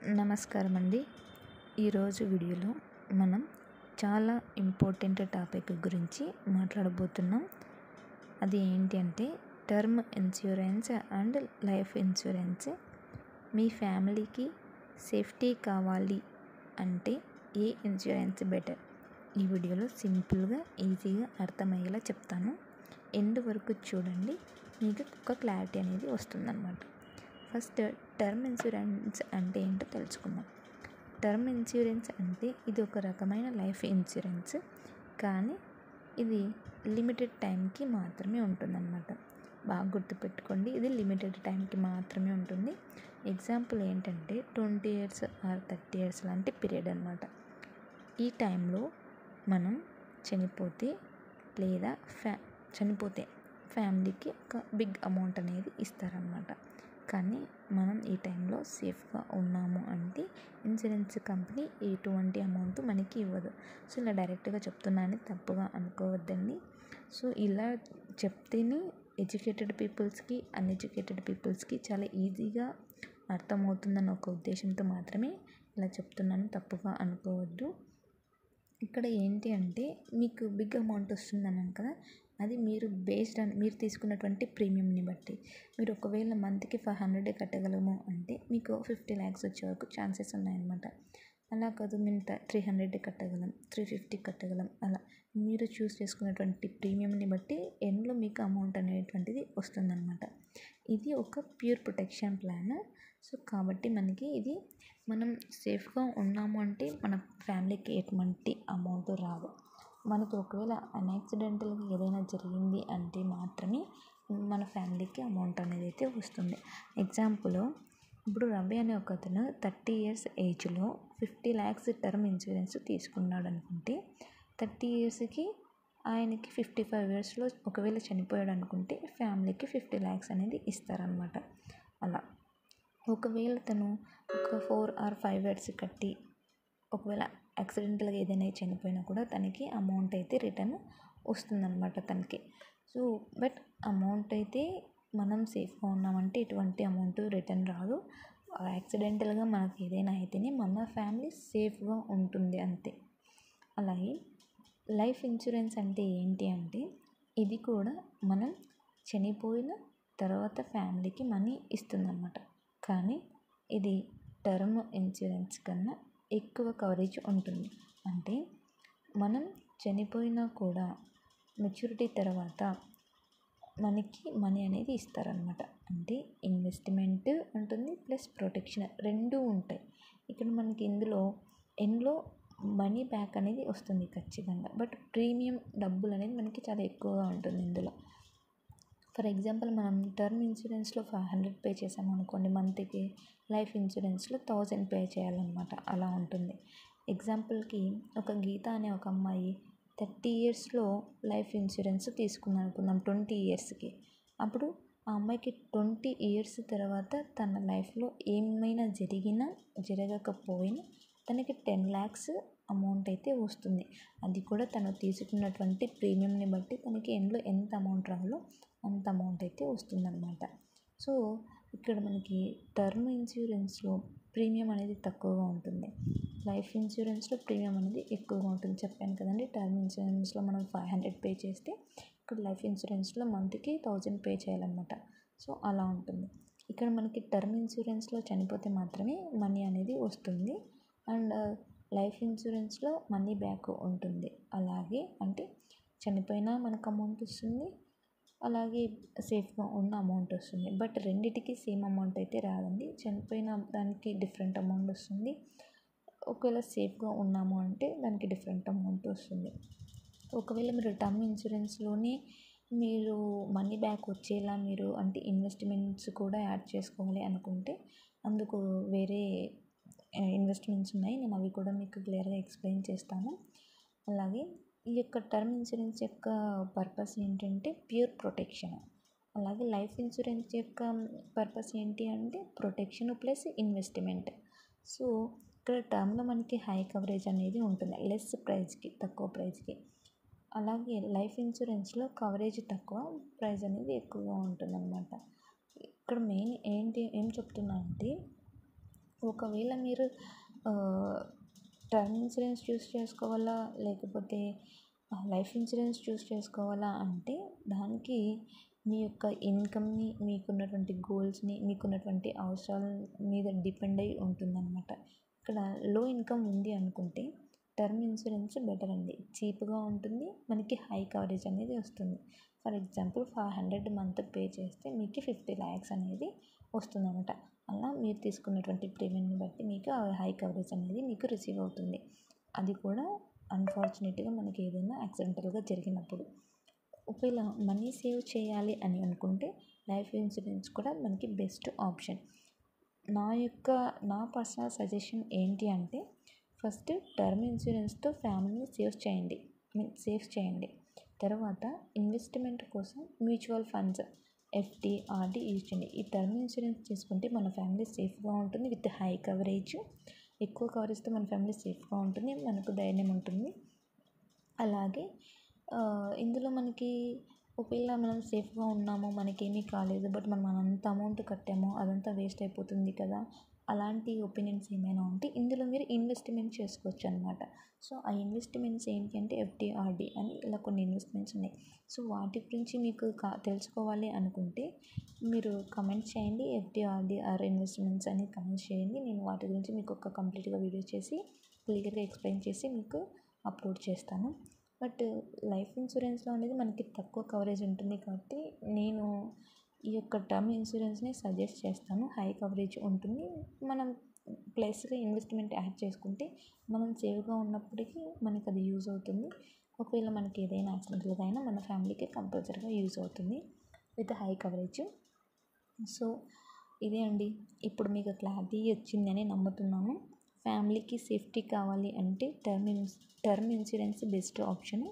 నమస్కారం అండి. ఈరోజు వీడియోలో మనం చాలా ఇంపార్టెంట్ టాపిక్ గురించి మాట్లాడబోతున్నాం. అది ఏంటి అంటే term insurance and life insurance. మీ ఫ్యామిలీకి సేఫ్టీ కావాలి అంటే ఏ ఇన్సూరెన్స్ బెటర్? ఈ వీడియోలో సింపుల్గా ఈజీగా అర్థమయ్యేలా చెప్తాను. ఎండ్ వరకు చూడండి, మీకు ఒక క్లారిటీ అనేది వస్తుందన్నమాట. ఫస్ట్ టర్మ్ ఇన్సూరెన్స్ అంటే ఏంటో తెలుసుకుందాం. టర్మ్ ఇన్సూరెన్స్ అంటే ఇది ఒక రకమైన లైఫ్ ఇన్సూరెన్స్, కానీ ఇది లిమిటెడ్ టైంకి మాత్రమే ఉంటుందన్నమాట. బాగా గుర్తుపెట్టుకోండి, ఇది లిమిటెడ్ టైంకి మాత్రమే ఉంటుంది. ఎగ్జాంపుల్ ఏంటంటే 20 years ఆర్ 30 years లాంటి పీరియడ్ అనమాట. ఈ టైంలో మనం చనిపోతే లేదా చనిపోతే ఫ్యామిలీకి ఒక బిగ్ అమౌంట్ అనేది ఇస్తారనమాట. కానీ మనం ఈ టైంలో సేఫ్గా ఉన్నాము అంటే ఇన్సూరెన్స్ కంపెనీ ఎటువంటి అమౌంట్ మనకి ఇవ్వదు. సో ఇలా డైరెక్ట్గా చెప్తున్నానని తప్పుగా అనుకోవద్దండి. సో ఇలా చెప్తేనే ఎడ్యుకేటెడ్ పీపుల్స్కి అన్ఎడ్యుకేటెడ్ పీపుల్స్కి చాలా ఈజీగా అర్థమవుతుందన్న ఒక ఉద్దేశంతో మాత్రమే ఇలా చెప్తున్నాను, తప్పుగా అనుకోవద్దు. ఇక్కడ ఏంటి అంటే మీకు బిగ్ అమౌంట్ వస్తుందన్నాను కదా, అది మీరు బేస్డ్ ఆన్ మీరు తీసుకున్నటువంటి ప్రీమియంని బట్టి. మీరు ఒకవేళ మంత్కి 500 కట్టగలము అంటే మీకు 50 lakhs వచ్చే వరకు ఛాన్సెస్ ఉన్నాయన్నమాట. అలా కాదు, మేము 300 కట్టగలం, 350 కట్టగలం, అలా మీరు చూస్ చేసుకున్నటువంటి ప్రీమియంని బట్టి ఎండ్లో మీకు అమౌంట్ అనేటువంటిది వస్తుందన్నమాట. ఇది ఒక ప్యూర్ ప్రొటెక్షన్ ప్లాన్. సో కాబట్టి మనకి ఇది మనం సేఫ్గా ఉన్నాము అంటే మన ఫ్యామిలీకి ఎటువంటి అమౌంట్ రాదు. మనకు ఒకవేళ అన్యాక్సిడెంటల్గా ఏదైనా జరిగింది అంటే మాత్రమే మన ఫ్యామిలీకి అమౌంట్ అనేది అయితే వస్తుంది. ఎగ్జాంపుల్, ఇప్పుడు రవి అనే ఒక అతను 30 years ఏజ్లో 50 lakhs టర్మ్ ఇన్సూరెన్స్ తీసుకున్నాడు అనుకుంటే 30 yearsకి ఆయనకి 55 yearsలో ఒకవేళ చనిపోయాడు అనుకుంటే ఫ్యామిలీకి 50 lakhs అనేది ఇస్తారనమాట. అలా ఒకవేళ తను ఒక 4 or 5 years కట్టి ఒకవేళ యాక్సిడెంటల్గా ఏదైనా చనిపోయినా కూడా తనకి అమౌంట్ అయితే రిటర్న్ వస్తుందన్నమాట తనకి. సో బట్ అమౌంట్ అయితే మనం సేఫ్గా ఉన్నామంటే ఎటువంటి అమౌంట్ రిటర్న్ రాదు. యాక్సిడెంటల్గా మనకి ఏదైనా అయితేనే మన ఫ్యామిలీ సేఫ్గా ఉంటుంది అంతే. అలాగే లైఫ్ ఇన్సూరెన్స్ అంటే ఏంటి అంటే ఇది కూడా మనం చనిపోయిన తర్వాత ఫ్యామిలీకి మనీ ఇస్తుందన్నమాట. కానీ ఇది టర్మ్ ఇన్సూరెన్స్ కన్నా ఎక్కువ కవరేజ్ ఉంటుంది. అంటే మనం చనిపోయినా కూడా మెచ్యూరిటీ తర్వాత మనకి మనీ అనేది ఇస్తారనమాట. అంటే ఇన్వెస్ట్మెంట్ ఉంటుంది ప్లస్ ప్రొటెక్షన్ రెండూ ఉంటాయి. ఇక్కడ మనకి ఎండ్లో మనీ బ్యాక్ అనేది వస్తుంది ఖచ్చితంగా. బట్ ప్రీమియం డబ్బులు అనేది మనకి చాలా ఎక్కువగా ఉంటుంది ఇందులో. ఫర్ ఎగ్జాంపుల్, మనం టర్మ్ ఇన్సూరెన్స్లో 500 పే చేసాము అనుకోండి మంత్కి, లైఫ్ ఇన్సూరెన్స్లో 1000 పే చేయాలన్నమాట. అలా ఉంటుంది. ఎగ్జాంపుల్కి ఒక గీత అనే ఒక అమ్మాయి 30 yearsలో లైఫ్ ఇన్సూరెన్స్ తీసుకుందాం అనుకుందాం 20 yearsకి. అప్పుడు ఆ అమ్మాయికి 20 years తర్వాత తన లైఫ్లో ఏమైనా జరిగినా జరగకపోయినా తనకి 10 lakhs అమౌంట్ అయితే వస్తుంది. అది కూడా తను తీసుకున్నటువంటి ప్రీమియంని బట్టి తనకి ఎండ్లో ఎంత అమౌంట్ రావాలో అంత అమౌంట్ అయితే వస్తుందన్నమాట. సో ఇక్కడ మనకి టర్మ్ ఇన్సూరెన్స్లో ప్రీమియం అనేది తక్కువగా ఉంటుంది, లైఫ్ ఇన్సూరెన్స్లో ప్రీమియం అనేది ఎక్కువగా ఉంటుంది. చెప్పాను కదండి, టర్మ్ ఇన్సూరెన్స్లో మనం 500 పే చేస్తే ఇక్కడ లైఫ్ ఇన్సూరెన్స్లో మంత్కి 1000 పే చేయాలన్నమాట. సో అలా ఉంటుంది. ఇక్కడ మనకి టర్మ్ ఇన్సూరెన్స్లో చనిపోతే మాత్రమే మనీ అనేది వస్తుంది అండ్ లైఫ్ ఇన్సూరెన్స్లో మనీ బ్యాక్ ఉంటుంది. అలాగే అంటే చనిపోయినా మనకు అమౌంట్ వస్తుంది, అలాగే సేఫ్గా ఉన్న అమౌంట్ వస్తుంది. బట్ రెండిటికి సేమ్ అమౌంట్ అయితే రాదండి. చనిపోయిన దానికి డిఫరెంట్ అమౌంట్ వస్తుంది, ఒకవేళ సేఫ్గా ఉన్నాము అంటే దానికి డిఫరెంట్ అమౌంట్ వస్తుంది. ఒకవేళ మీరు టర్మ్ ఇన్సూరెన్స్లోనే మీరు మనీ బ్యాక్ వచ్చేలా మీరు అంటే ఇన్వెస్ట్మెంట్స్ కూడా యాడ్ చేసుకోవాలి అనుకుంటే అందుకు వేరే ఇన్వెస్ట్మెంట్స్ ఉన్నాయి. నేను అవి కూడా మీకు క్లియర్గా ఎక్స్ప్లెయిన్ చేస్తాను. అలాగే ఈ యొక్క టర్మ్ ఇన్సూరెన్స్ యొక్క పర్పస్ ఏంటంటే ప్యూర్ ప్రొటెక్షన్. అలాగే లైఫ్ ఇన్సూరెన్స్ యొక్క పర్పస్ ఏంటి అంటే ప్రొటెక్షన్ ప్లస్ ఇన్వెస్ట్మెంట్. సో ఇక్కడ టర్మ్లో మనకి హై కవరేజ్ అనేది ఉంటుంది, లెస్ ప్రైస్కి, తక్కువ ప్రైస్కి. అలాగే లైఫ్ ఇన్సూరెన్స్లో కవరేజ్ తక్కువ, ప్రైస్ అనేది ఎక్కువగా ఉంటుందన్నమాట. ఇక్కడ మెయిన్ ఏం చెప్తున్నా అంటే ఒకవేళ మీరు టర్మ్ ఇన్సూరెన్స్ చూస్ చేసుకోవాలా లేకపోతే లైఫ్ ఇన్సూరెన్స్ చూస్ చేసుకోవాలా అంటే దానికి మీ యొక్క ఇన్కమ్ని, మీకున్నటువంటి గోల్స్ని, మీకున్నటువంటి అవసరాల మీద డిపెండ్ అయి ఉంటుందన్నమాట. ఇక్కడ లో ఇన్కమ్ ఉంది అనుకుంటే టర్మ్ ఇన్సూరెన్స్ బెటర్ అండి. చీప్గా ఉంటుంది, మనకి హై కవరేజ్ అనేది వస్తుంది. ఫర్ ఎగ్జాంపుల్ 500 మంత్ పే చేస్తే మీకు 50 lakhs అనేది వస్తుందన్నమాట. అలా మీరు తీసుకున్నటువంటి ప్రీమియంని బట్టి మీకు హై కవరేజ్ అనేది మీకు రిసీవ్ అవుతుంది. అది కూడా అన్ఫార్చునేట్గా మనకి ఏదైనా యాక్సిడెంటల్గా జరిగినప్పుడు. ఒకవేళ మనీ సేవ్ చేయాలి అని అనుకుంటే లైఫ్ ఇన్సూరెన్స్ కూడా మనకి బెస్ట్ ఆప్షన్. నా పర్సనల్ సజెషన్ ఏంటి అంటే ఫస్ట్ టర్మ్ ఇన్సూరెన్స్తో ఫ్యామిలీని సేవ్ చేయండి. తర్వాత ఇన్వెస్ట్మెంట్ కోసం mutual funds, FD, RD use చేయండి. ఈ టర్మ్ ఇన్సూరెన్స్ చేసుకుంటే మన ఫ్యామిలీ సేఫ్గా ఉంటుంది విత్ హై కవరేజ్. ఎక్కువ కవరేజ్తో మన ఫ్యామిలీ సేఫ్గా ఉంటుంది, మనకు ధైర్యం ఉంటుంది. అలాగే ఇందులో మనకి ఒకవేళ మనం సేఫ్గా ఉన్నాము, మనకేమీ కాలేదు, బట్ మనం అంత అమౌంట్ కట్టాము అదంతా వేస్ట్ అయిపోతుంది కదా, అలాంటి ఒపీనియన్స్ ఏమైనా ఉంటే ఇందులో మీరు ఇన్వెస్ట్మెంట్ చేసుకోవచ్చు అనమాట. సో ఆ ఇన్వెస్ట్మెంట్స్ ఏంటి అంటే ఎఫ్డి, ఆర్డి అని ఇలా కొన్ని ఇన్వెస్ట్మెంట్స్ ఉన్నాయి. సో వాటి గురించి మీకు తెలుసుకోవాలి అనుకుంటే మీరు కమెంట్ చేయండి. ఎఫ్డి, ఆర్డి ఆర్ ఇన్వెస్ట్మెంట్స్ అని కమెంట్ చేయండి. నేను వాటి గురించి మీకు ఒక కంప్లీట్గా వీడియో చేసి క్లియర్గా ఎక్స్ప్లెయిన్ చేసి మీకు అప్లోడ్ చేస్తాను. బట్ లైఫ్ ఇన్సూరెన్స్లో అనేది మనకి తక్కువ కవరేజ్ ఉంటుంది కాబట్టి నేను ఈ యొక్క టర్మ్ ఇన్సూరెన్స్ని సజెస్ట్ చేస్తాను. హై కవరేజ్ ఉంటుంది. మనం ప్లస్గా ఇన్వెస్ట్మెంట్ యాడ్ చేసుకుంటే మనం సేవ్గా ఉన్నప్పటికీ మనకి అది యూజ్ అవుతుంది. ఒకవేళ మనకి ఏదైనా యాక్సిడెంటల్గా అయినా మన ఫ్యామిలీకి కంపల్సరీగా యూజ్ అవుతుంది విత్ హై కవరేజ్. సో ఇదే అండి, ఇప్పుడు మీకు క్లారిటీ వచ్చిందని నమ్ముతున్నాను. ఫ్యామిలీకి సేఫ్టీ కావాలి అంటే term insurance best option.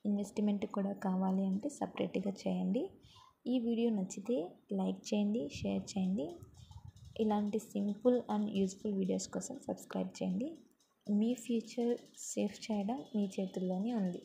Investment కూడా కావాలి అంటే సపరేట్గా చేయండి. ఈ వీడియో నచ్చితే లైక్ చేయండి, షేర్ చేయండి. ఇలాంటి సింపుల్ అండ్ యూజ్ఫుల్ వీడియోస్ కోసం సబ్స్క్రైబ్ చేయండి. మీ ఫ్యూచర్ సేఫ్ చేయడం మీ చేతుల్లోనే ఉంది.